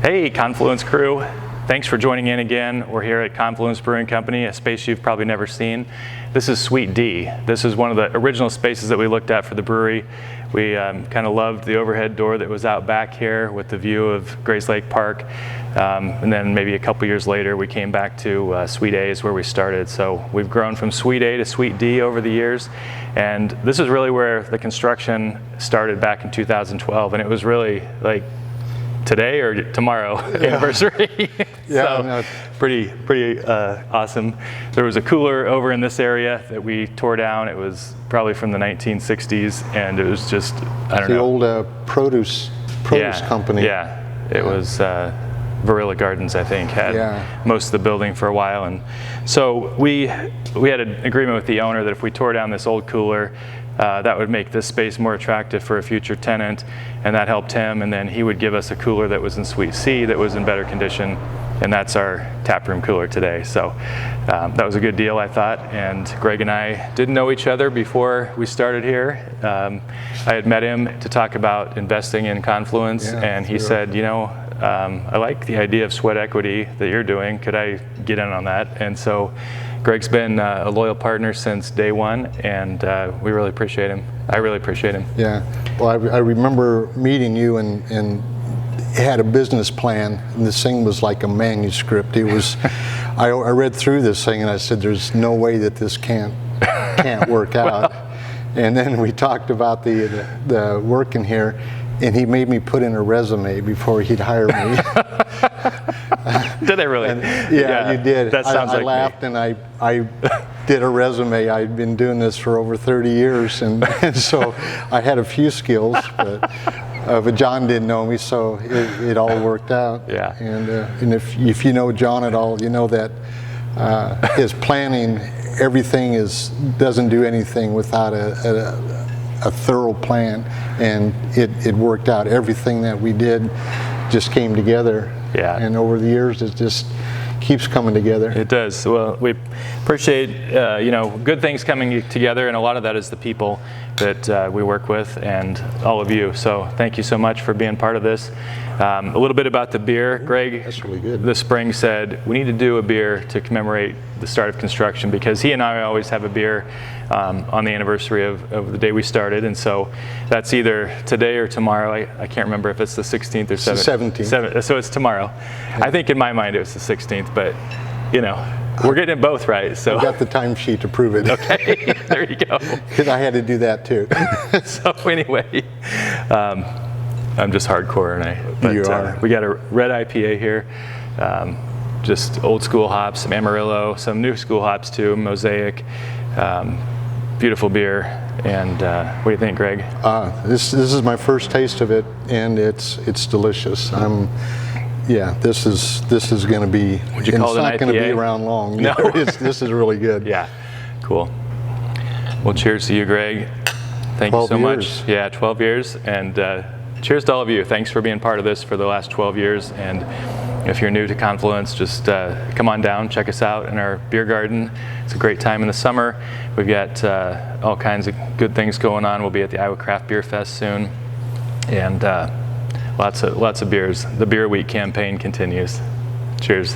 Hey, Confluence crew. Thanks for joining in again. We're here at Confluence Brewing Company, a space you've probably never seen. This is Suite D. This is one of the original spaces that we looked at for the brewery. We kind of loved the overhead door that was out back here with the view of Grace Lake Park. And then maybe a couple years later, we came back to Suite A is where we started. So we've grown from Suite A to Suite D over the years. And this is really where the construction started back in 2012. And it was really like today or tomorrow anniversary. Yeah, So no. pretty awesome. There was a cooler over in this area that we tore down. It was probably from the 1960s, and it was just, I don't The know. old produce company. Yeah, it was Varilla Gardens, I think, had most of the building for a while. And so we had an agreement with the owner that if we tore down this old cooler, that would make this space more attractive for a future tenant, and that helped him. And then he would give us a cooler that was in Suite C that was in better condition, and that's our taproom cooler today. So that was a good deal, I thought. And Greg and I didn't know each other before we started here. I had met him to talk about investing in Confluence, and he said, you know, I like the idea of sweat equity that you're doing. Could I get in on that? And so Greg's been a loyal partner since day one, and we really appreciate him. I really appreciate him. Yeah. Well, I remember meeting you and had a business plan, and this thing was like a manuscript. It was, I read through this thing and I said, there's no way that this can't work out. And then we talked about the work in here, and he made me put in a resume before he'd hire me. Did they really? Yeah, you did. That sounds I like laughed me. and I did a resume. I'd been doing this for over 30 years, and so I had a few skills, but John didn't know me, so it all worked out. Yeah. And if you know John at all, you know that his planning, everything doesn't do anything without a thorough plan, and it worked out. Everything that we did just came together. Yeah. And over the years, it just keeps coming together. It does. Well, we appreciate good things coming together, and a lot of that is the people that we work with and all of you. So thank you so much for being part of this. A little bit about the beer. Greg, That's really good. this spring said we need to do a beer to commemorate the start of construction, because he and I always have a beer on the anniversary of the day we started, and so that's either today or tomorrow. I can't remember if it's the 16th or 17th. So it's tomorrow. I think in my mind it was the 16th, but you know, we're getting it both right. So I got the timesheet to prove it. Okay, there you go. Because I had to do that too. So anyway, I'm just hardcore, but You are. we got a red IPA here. Just old school hops, some Amarillo, some new school hops too, Mosaic. Beautiful beer. And what do you think, Greg? This is my first taste of it, and it's delicious. This is going to be. Would you call it an IPA? It's not going to be around long. No. This is really good. Yeah, cool. Well, cheers to you, Greg. Thank you so much. Yeah, 12 years, and cheers to all of you. Thanks for being part of this for the last 12 years. And if you're new to Confluence, just come on down, check us out in our beer garden. It's a great time in the summer. We've got all kinds of good things going on. We'll be at the Iowa Craft Beer Fest soon, and lots of beers. The Beer Week campaign continues. Cheers.